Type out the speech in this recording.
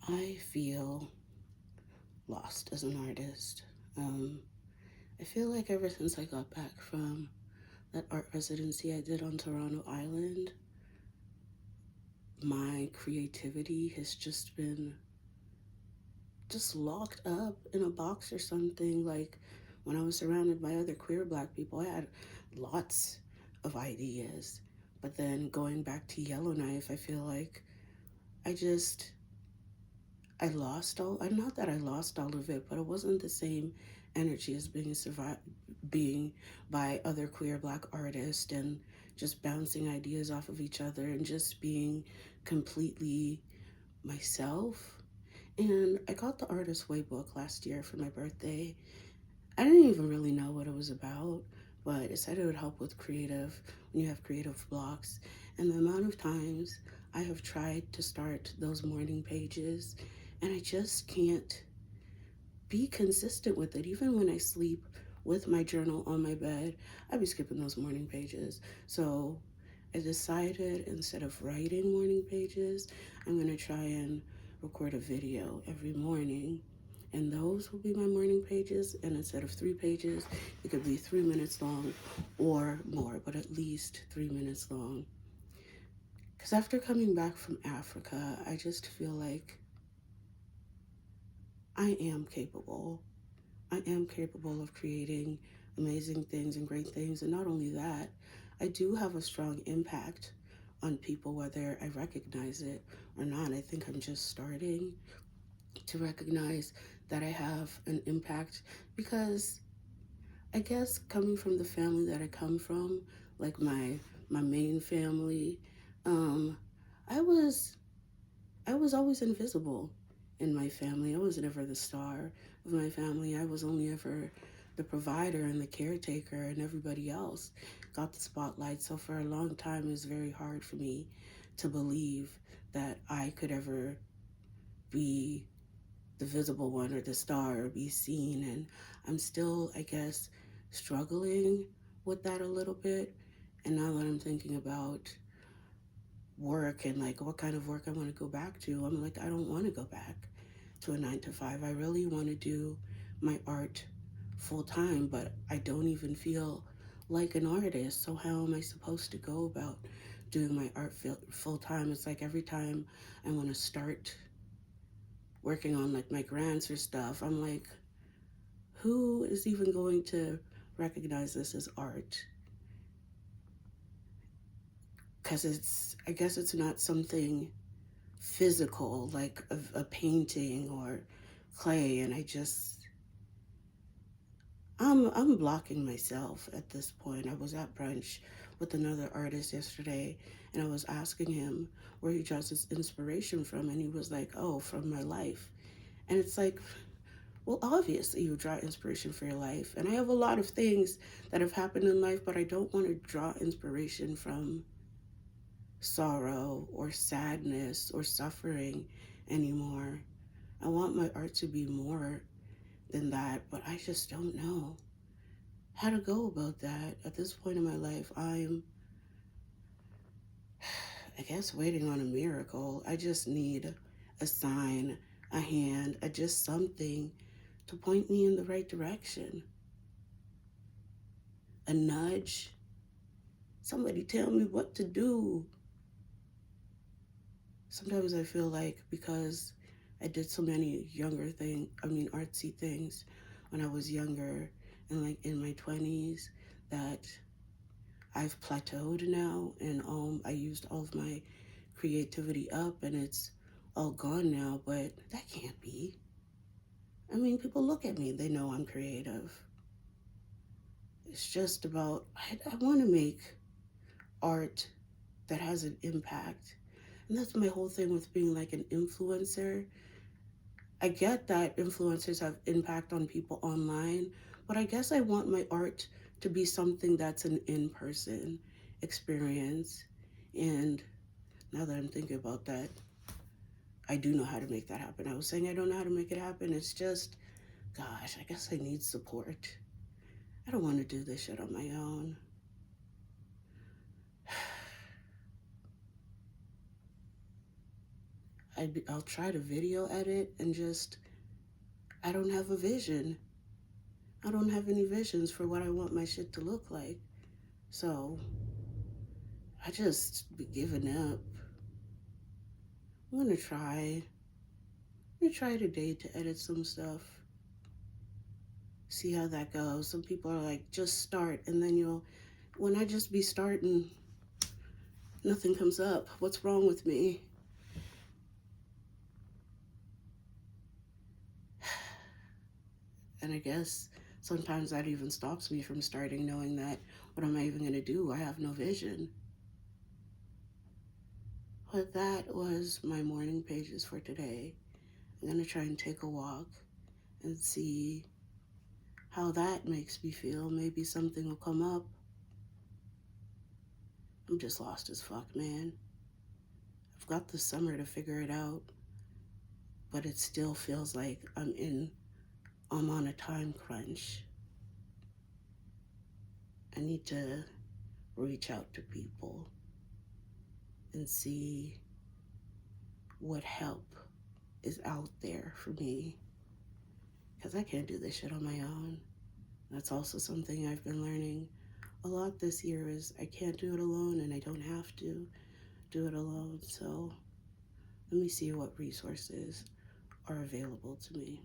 I feel lost as an artist. Um, I feel like ever since I got back from that art residency I did on Toronto Island, my creativity has just been just locked up in a box or something. Like when I was surrounded by other queer black people, I had lots of ideas. But then going back to Yellowknife, I feel like I just I lost all. Not that I lost all of it, but it wasn't the same energy as being by other queer black artists and just bouncing ideas off of each other and just being completely myself. And I got the Artist Way book last year for my birthday. I didn't even really know what it was about, but it said it would help with when you have creative blocks. And the amount of times I have tried to start those morning pages, and I just can't be consistent with it. Even when I sleep with my journal on my bed, I be skipping those morning pages. So I decided instead of writing morning pages, I'm going to try and record a video every morning. And those will be my morning pages. And instead of 3 pages, it could be 3 minutes long or more, but at least 3 minutes long. Because after coming back from Africa, I just feel like I am capable. I am capable of creating amazing things and great things. And not only that, I do have a strong impact on people, whether I recognize it or not. I think I'm just starting to recognize that I have an impact because I guess coming from the family that I come from, like my main family, um, I was I was always invisible in my family. I was never the star of my family. I was only ever the provider and the caretaker, and everybody else got the spotlight. So for a long time, it was very hard for me to believe that I could ever be the visible one or the star or be seen. And I'm still, I guess, struggling with that a little bit. And now that I'm thinking about work and like what kind of work I want to go back to, I'm like, I don't want to go back to a 9 to 5. I really want to do my art full time, but I don't even feel like an artist. So how am I supposed to go about doing my art full time? It's like every time I want to start working on like my grants or stuff, I'm like, who is even going to recognize this as art? Because I guess it's not something physical like a painting or clay, and I'm blocking myself at this point. I was at brunch with another artist yesterday, and I was asking him where he draws his inspiration from, and he was like, oh, from my life. And it's like, well, obviously you draw inspiration for your life, and I have a lot of things that have happened in life, but I don't want to draw inspiration from sorrow or sadness or suffering anymore. I want my art to be more than that, but I just don't know how to go about that. At this point in my life, I guess, waiting on a miracle. I just need a sign, a hand, just something to point me in the right direction. A nudge. Somebody tell me what to do. Sometimes I feel like because I did so many artsy things when I was younger and like in my 20s, that I've plateaued now, and I used all of my creativity up and it's all gone now, but that can't be. I mean, people look at me, they know I'm creative. It's just about, I want to make art that has an impact. And that's my whole thing with being like an influencer. I get that influencers have impact on people online, but I guess I want my art to be something that's an in-person experience. And now that I'm thinking about that, I do know how to make that happen. I was saying I don't know how to make it happen. It's just, gosh, I guess I need support. I don't want to do this shit on my own. I'll try to video edit and just, I don't have a vision. I don't have any visions for what I want my shit to look like. So I just be giving up. I'm gonna try. I'm gonna try today to edit some stuff. See how that goes. Some people are like, just start, and then when I just be starting, nothing comes up. What's wrong with me? And I guess sometimes that even stops me from starting, knowing that what am I even gonna do? I have no vision. But that was my morning pages for today. I'm gonna try and take a walk and see how that makes me feel. Maybe something will come up. I'm just lost as fuck, man. I've got the summer to figure it out, but it still feels like I'm on a time crunch. I need to reach out to people and see what help is out there for me, because I can't do this shit on my own. That's also something I've been learning a lot this year, is I can't do it alone, and I don't have to do it alone. So let me see what resources are available to me.